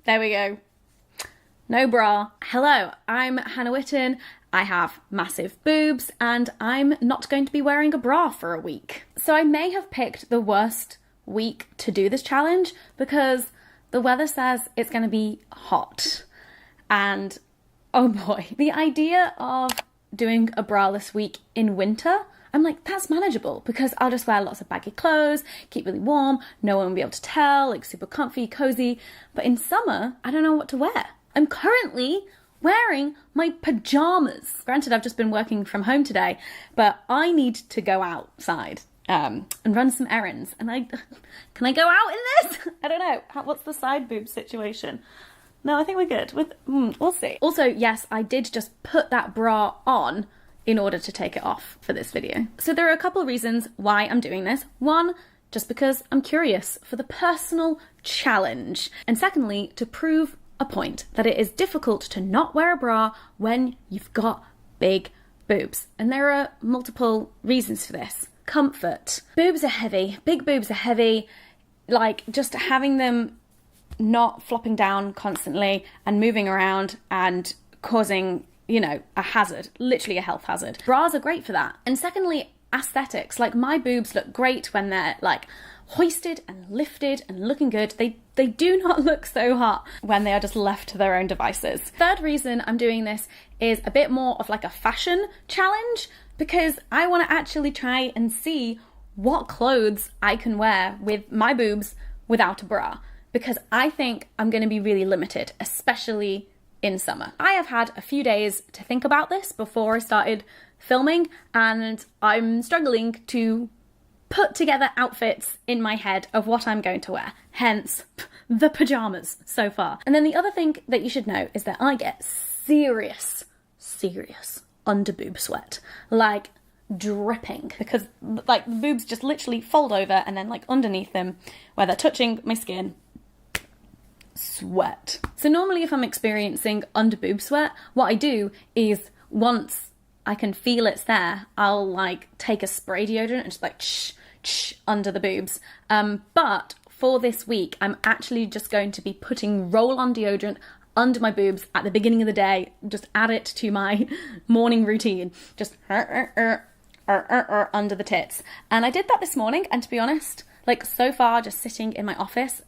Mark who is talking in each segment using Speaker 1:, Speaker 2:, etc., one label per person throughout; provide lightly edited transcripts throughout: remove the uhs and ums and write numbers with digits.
Speaker 1: There we go. No bra. Hello, I'm Hannah Witton. I have massive boobs and I'm not going to be wearing a bra for a week. So I may have picked the worst week to do this challenge because the weather says it's going to be hot. And oh boy, the idea of doing a braless week in winter, I'm like, that's manageable because I'll just wear lots of baggy clothes, keep really warm, no one will be able to tell, like super comfy, cozy. But in summer, I don't know what to wear. I'm currently wearing my pajamas. Granted, I've just been working from home today, but I need to go outside and run some errands. And can I go out in this? I don't know. What's the side boob situation? No, I think we're good. We'll see. Also, yes, I did just put that bra on in order to take it off for this video. So there are a couple of reasons why I'm doing this. One, just because I'm curious for the personal challenge. And secondly, to prove a point that it is difficult to not wear a bra when you've got big boobs. And there are multiple reasons for this. Comfort. Boobs are heavy. Big boobs are heavy. Like, just having them not flopping down constantly and moving around and causing, you know, a hazard, literally a health hazard. Bras are great for that. And secondly, aesthetics. Like, my boobs look great when they're like hoisted and lifted and looking good. They do not look so hot when they are just left to their own devices. Third reason I'm doing this is a bit more of like a fashion challenge because I want to actually try and see what clothes I can wear with my boobs without a bra, because I think I'm going to be really limited, especially in summer. I have had a few days to think about this before I started filming, and I'm struggling to put together outfits in my head of what I'm going to wear. Hence, the pajamas so far. And then the other thing that you should know is that I get serious under boob sweat. Like, dripping, because like the boobs just literally fold over and then like underneath them where they're touching my skin, sweat. So normally if I'm experiencing under boob sweat, what I do is once I can feel it's there, I'll like take a spray deodorant and just like under the boobs. But for this week, I'm actually just going to be putting roll-on deodorant under my boobs at the beginning of the day. Just add it to my morning routine. Just under the tits. And I did that this morning, and to be honest, like so far just sitting in my office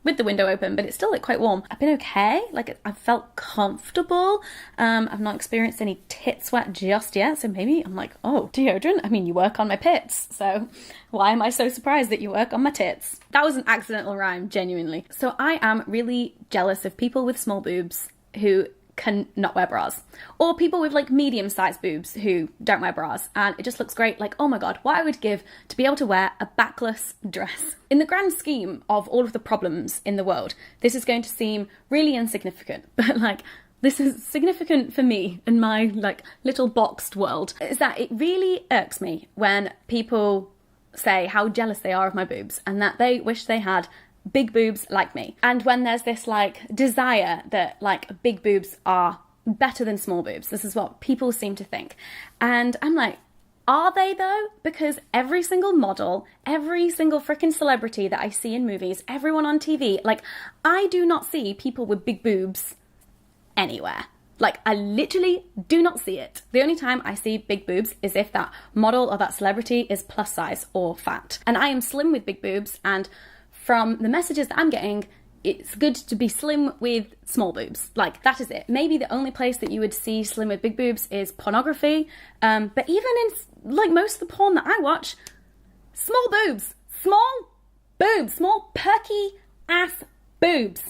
Speaker 1: with the window open, but it's still like quite warm, I've been okay. Like, I've felt comfortable. I've not experienced any tit sweat just yet, so maybe I'm like, oh, deodorant? I mean, you work on my pits, so why am I so surprised that you work on my tits? That was an accidental rhyme, genuinely. So I am really jealous of people with small boobs who can not wear bras, or people with like medium-sized boobs who don't wear bras, and it just looks great. Like, oh my god, what I would give to be able to wear a backless dress. In the grand scheme of all of the problems in the world, this is going to seem really insignificant, but like, this is significant for me in my like little boxed world, is that it really irks me when people say how jealous they are of my boobs and that they wish they had big boobs like me. And when there's this like desire that like big boobs are better than small boobs, this is what people seem to think. And I'm like, are they though? Because every single model, every single freaking celebrity that I see in movies, everyone on TV, like, I do not see people with big boobs anywhere. Like, I literally do not see it. The only time I see big boobs is if that model or that celebrity is plus size or fat. And I am slim with big boobs, and from the messages that I'm getting, it's good to be slim with small boobs. Like, that is it. Maybe the only place that you would see slim with big boobs is pornography. But even in, like, most of the porn that I watch, small boobs. Small perky ass boobs.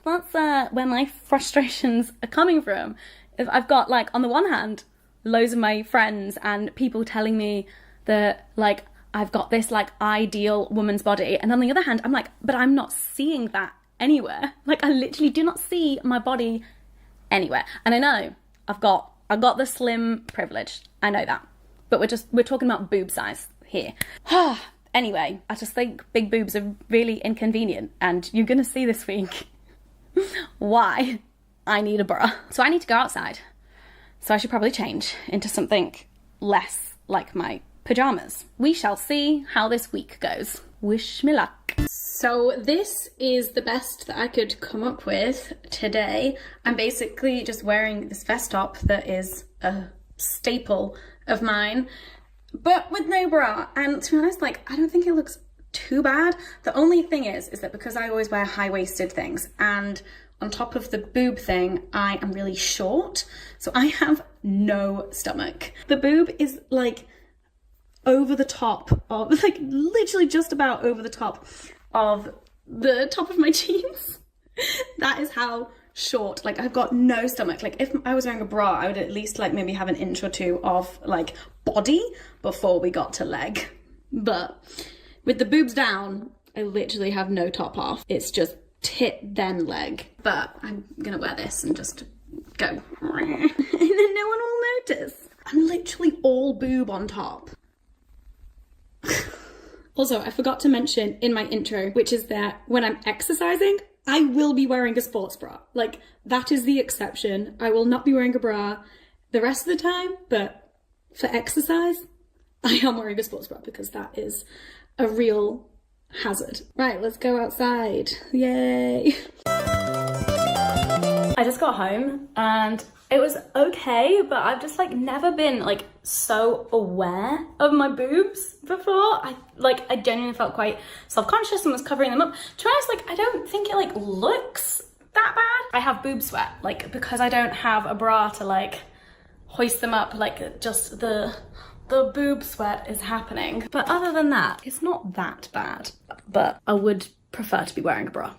Speaker 1: That's where my frustrations are coming from. If I've got, like, on the one hand, loads of my friends and people telling me that, like, I've got this like ideal woman's body, and on the other hand I'm like, but I'm not seeing that anywhere. Like, I literally do not see my body anywhere. And I know I've got the slim privilege, I know that, but we're talking about boob size here. Anyway, I just think big boobs are really inconvenient, and you're gonna see this week why I need a bra. So I need to go outside, so I should probably change into something less like my pajamas. We shall see how this week goes. Wish me luck. So this is the best that I could come up with today. I'm basically just wearing this vest top that is a staple of mine, but with no bra. And to be honest, like, I don't think it looks too bad. The only thing is that because I always wear high-waisted things, and on top of the boob thing, I am really short, so I have no stomach. The boob is like over the top of, like, literally just about over the top of the top of my jeans. That is how short, like, I've got no stomach. Like, if I was wearing a bra, I would at least like maybe have an inch or two of like body before we got to leg. But with the boobs down, I literally have no top half. It's just tit then leg. But I'm gonna wear this and just go and then no one will notice. I'm literally all boob on top. Also, I forgot to mention in my intro, which is that when I'm exercising, I will be wearing a sports bra. Like, that is the exception. I will not be wearing a bra the rest of the time, but for exercise, I am wearing a sports bra because that is a real hazard. Right, let's go outside. Yay. I just got home and it was okay, but I've just like never been like so aware of my boobs before. I genuinely felt quite self-conscious and was covering them up. To be honest, like, I don't think it like looks that bad. I have boob sweat, like, because I don't have a bra to like hoist them up, like just the boob sweat is happening. But other than that, it's not that bad. But I would prefer to be wearing a bra,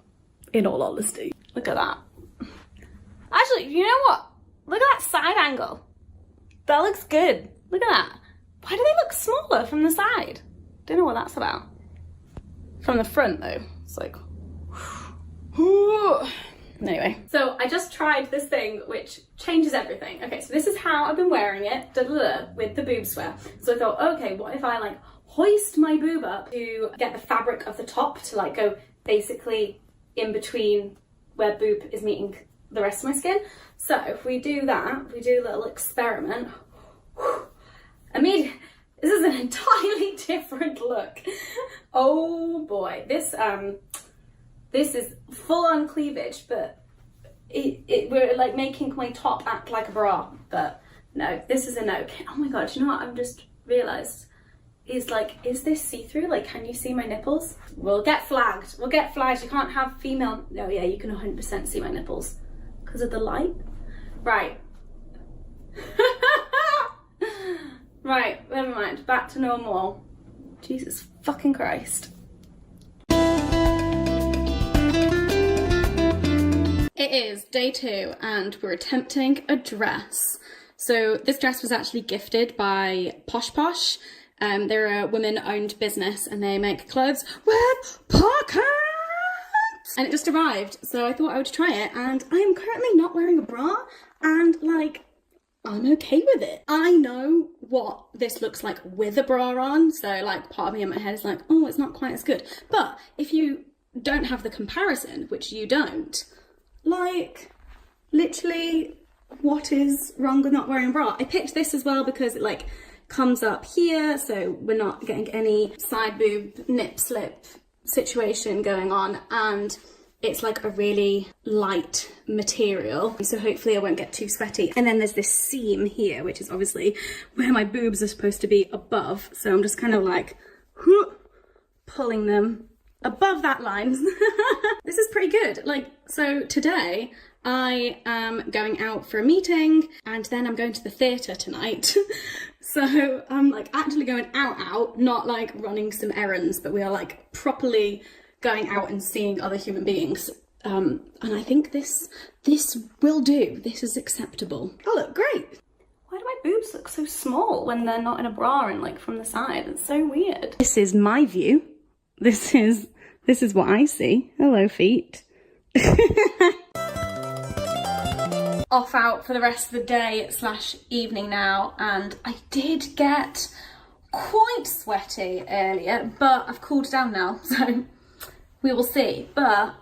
Speaker 1: in all honesty. Look at that. Actually, you know what? Look at that side angle. That looks good. Look at that. Why do they look smaller from the side? Don't know what that's about. From the front though, it's like, anyway. So I just tried this thing which changes everything. Okay, so this is how I've been wearing it, with the boob sweat. So I thought, okay, what if I like hoist my boob up to get the fabric of the top to like go basically in between where boob is meeting the rest of my skin. So if we do that, we do a little experiment. I mean, this is an entirely different look. Oh boy, this is full on cleavage, but we're like making my top act like a bra. But no, this is a no. Oh my god, you know what I've just realised? Is this see-through? Like, can you see my nipples? We'll get flagged. We'll get flagged. You can't have female. No, yeah, you can 100% see my nipples because of the light. Right. Right, never mind. Back to normal. Jesus fucking Christ. It is day 2 and we're attempting a dress. So this dress was actually gifted by Posh Posh. They're a women-owned business and they make clothes with pockets! And it just arrived, so I thought I would try it, and I am currently not wearing a bra, and like, I'm okay with it. I know what this looks like with a bra on, so like part of me in my head is like, oh, it's not quite as good. But if you don't have the comparison, which you don't, like, literally, what is wrong with not wearing a bra? I picked this as well because it like comes up here, so we're not getting any side boob nip slip situation going on, and it's like a really light material, so hopefully I won't get too sweaty. And then there's this seam here, which is obviously where my boobs are supposed to be above, so I'm just kind of like pulling them above that line. This is pretty good. Like, so today I am going out for a meeting and then I'm going to the theatre tonight. So I'm like actually going out, not like running some errands, but we are like properly going out and seeing other human beings. And I think this will do. This is acceptable. I look great. Why do my boobs look so small when they're not in a bra and like from the side? It's so weird. This is my view. This is what I see. Hello, feet. Off out for the rest of the day / evening now, and I did get quite sweaty earlier, but I've cooled down now, so we will see. But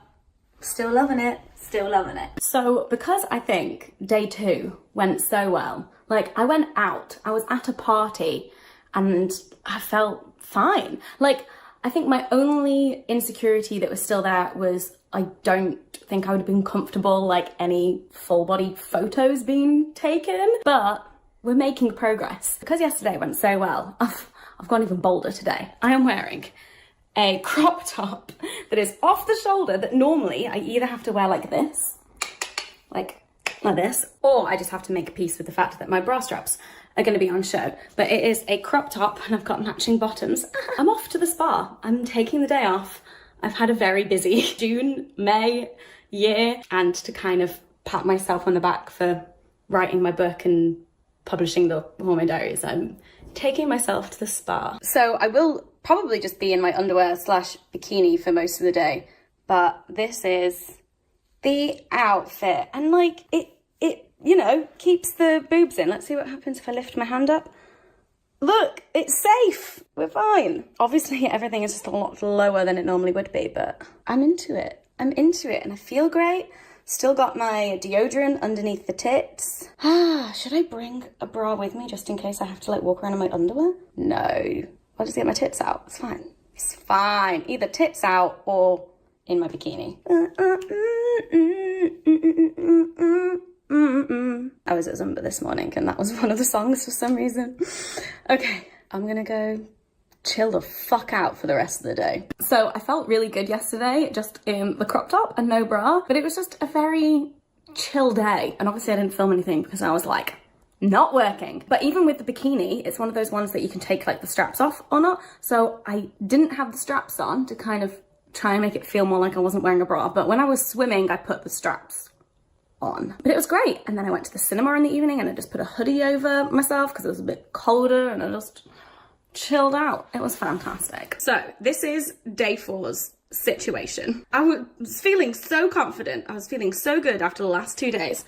Speaker 1: still loving it, still loving it. So because I think day 2 went so well, like I went out, I was at a party and I felt fine. Like I think my only insecurity that was still there was I don't think I would have been comfortable like any full body photos being taken, but we're making progress. Because yesterday went so well, I've gone even bolder today. I am wearing a crop top that is off the shoulder that normally I either have to wear like this, like this, or I just have to make a peace with the fact that my bra straps are going to be on show. But it is a crop top and I've got matching bottoms. I'm off to the spa. I'm taking the day off. I've had a very busy June, May year, and to kind of pat myself on the back for writing my book and publishing the Hormone Diaries, I'm taking myself to the spa. So I will probably just be in my underwear / bikini for most of the day, but this is the outfit, and like it you know, keeps the boobs in. Let's see what happens if I lift my hand up. Look, it's safe. We're fine. Obviously, everything is just a lot lower than it normally would be, but I'm into it. I'm into it and I feel great. Still got my deodorant underneath the tits. Should I bring a bra with me just in case I have to like walk around in my underwear? No. I'll just get my tits out. It's fine. It's fine. Either tits out or in my bikini. I was at Zumba this morning and that was one of the songs for some reason. Okay, I'm gonna go chill the fuck out for the rest of the day. So I felt really good yesterday, just in the crop top and no bra, but it was just a very chill day. And obviously I didn't film anything because I was like, not working. But even with the bikini, it's one of those ones that you can take like the straps off or not. So I didn't have the straps on to kind of try and make it feel more like I wasn't wearing a bra. But when I was swimming, I put the straps on. But it was great. And then I went to the cinema in the evening and I just put a hoodie over myself because it was a bit colder and I just chilled out. It was fantastic. So this is day 4's situation. I was feeling so confident. I was feeling so good after the last 2 days.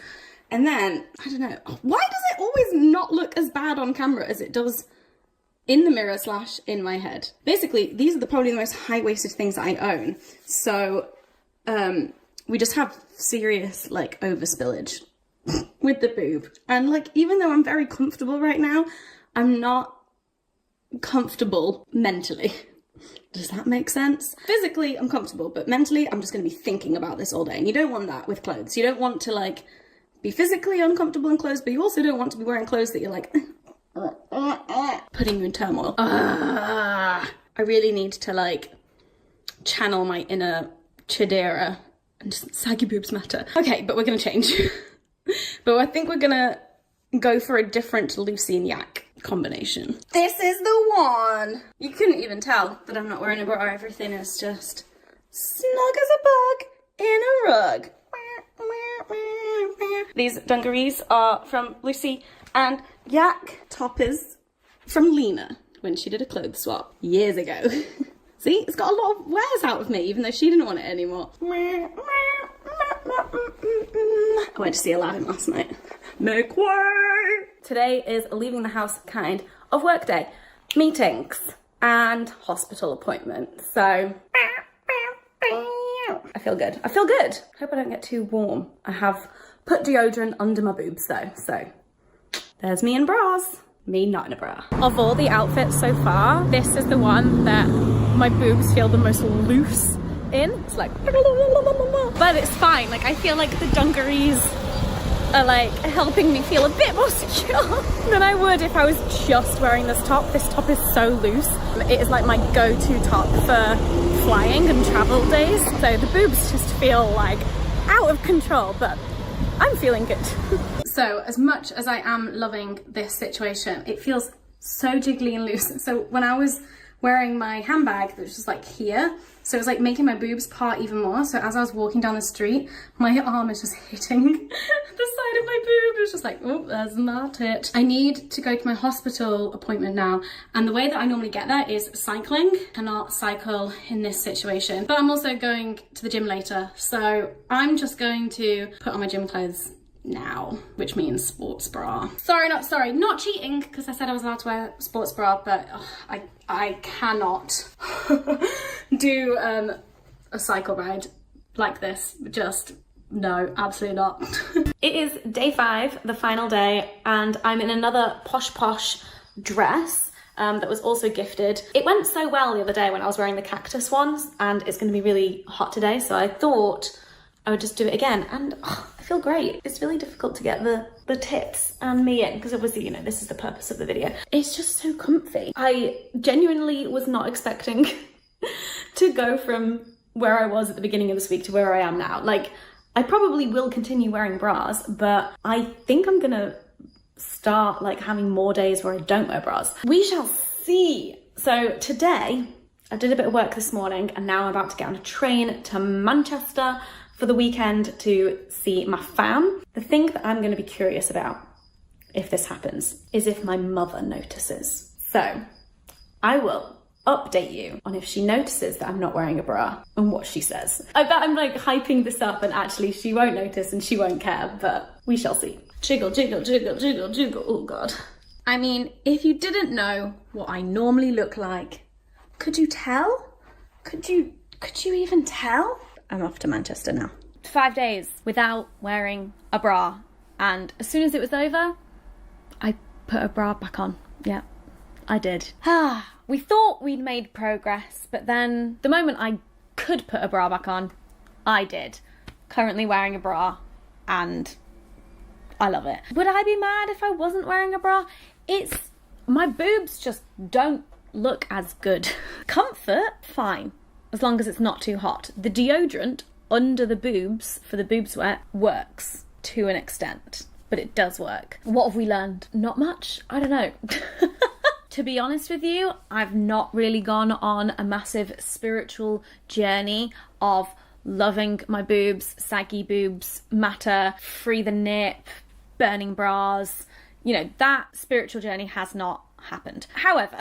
Speaker 1: And then, I don't know, why does it always not look as bad on camera as it does in the mirror / in my head? Basically, these are probably the most high-waisted things I own. So, we just have serious, like, overspillage with the boob. And, like, even though I'm very comfortable right now, I'm not comfortable mentally. Does that make sense? Physically, I'm comfortable, but mentally, I'm just going to be thinking about this all day. And you don't want that with clothes. You don't want to, like, be physically uncomfortable in clothes, but you also don't want to be wearing clothes that you're like, putting you in turmoil. I really need to, like, channel my inner Chidera and just saggy boobs matter. Okay, but we're gonna change. But I think we're gonna go for a different Lucy and Yak combination. This is the one! You couldn't even tell that I'm not wearing a bra. Everything is just snug as a bug in a rug. These dungarees are from Lucy and Yak. Top is from Lena when she did a clothes swap years ago. See, it's got a lot of wears out of me, even though she didn't want it anymore. I went to see Aladdin last night. Make way! Today is a leaving the house kind of work day. Meetings and hospital appointments. So I feel good. I feel good. Hope I don't get too warm. I have put deodorant under my boobs though, so there's me in bras. Me not in a bra. Of all the outfits so far, this is the one that my boobs feel the most loose in. It's like, but it's fine. Like, I feel like the dungarees are like helping me feel a bit more secure than I would if I was just wearing this top. This top is so loose. It is like my go-to top for flying and travel days. So the boobs just feel like out of control, but I'm feeling good. So as much as I am loving this situation, it feels so jiggly and loose. So when I was wearing my handbag that was just like here, so it was like making my boobs part even more. So as I was walking down the street, my arm is just hitting the side of my boob. It was just like, oh, that's not it. I need to go to my hospital appointment now. And the way that I normally get there is cycling. I cannot cycle in this situation. But I'm also going to the gym later. So I'm just going to put on my gym clothes now, which means sports bra. Not cheating, because I said I was allowed to wear sports bra, but I cannot do a cycle ride like this. Just no, absolutely not. It is day 5, the final day, and I'm in another posh dress. that was also gifted. It went so well the other day when I was wearing the cactus ones, and it's going to be really hot today, so I thought I would just do it again, and I feel great. It's really difficult to get the tits and me in, because obviously, you know, this is the purpose of the video. It's just so comfy. I genuinely was not expecting to go from where I was at the beginning of this week to where I am now. Like, I probably will continue wearing bras, but I think I'm gonna start like having more days where I don't wear bras. We shall see. So today, I did a bit of work this morning, and now I'm about to get on a train to Manchester for the weekend to see my fam. The thing that I'm going to be curious about, if this happens, is if my mother notices. So I will update you on if she notices that I'm not wearing a bra and what she says. I bet I'm like hyping this up and actually she won't notice and she won't care, but we shall see. Jiggle, jiggle, jiggle, jiggle, jiggle. Oh God. I mean, if you didn't know what I normally look like, could you tell? Could you even tell? I'm off to Manchester now. 5 days without wearing a bra, and as soon as it was over, I put a bra back on. Yeah, I did. We thought we'd made progress, but then the moment I could put a bra back on, I did. Currently wearing a bra, and I love it. Would I be mad if I wasn't wearing a bra? My boobs just don't look as good. Comfort, fine, as long as it's not too hot. The deodorant under the boobs for the boob sweat works to an extent, but it does work. What have we learned? Not much. I don't know. To be honest with you, I've not really gone on a massive spiritual journey of loving my boobs, saggy boobs, matter, free the nip, burning bras. You know, that spiritual journey has not happened. However,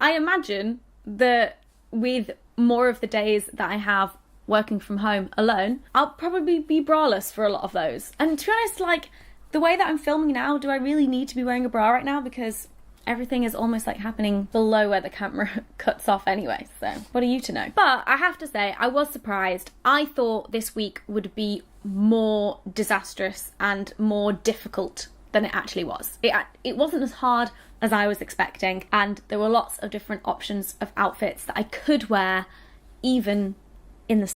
Speaker 1: I imagine that with more of the days that I have working from home alone, I'll probably be braless for a lot of those. And to be honest, like, the way that I'm filming now, do I really need to be wearing a bra right now? Because everything is almost like happening below where the camera cuts off anyway, so what are you to know? But I have to say, I was surprised. I thought this week would be more disastrous and more difficult than it actually was. It wasn't as hard as I was expecting, and there were lots of different options of outfits that I could wear even in the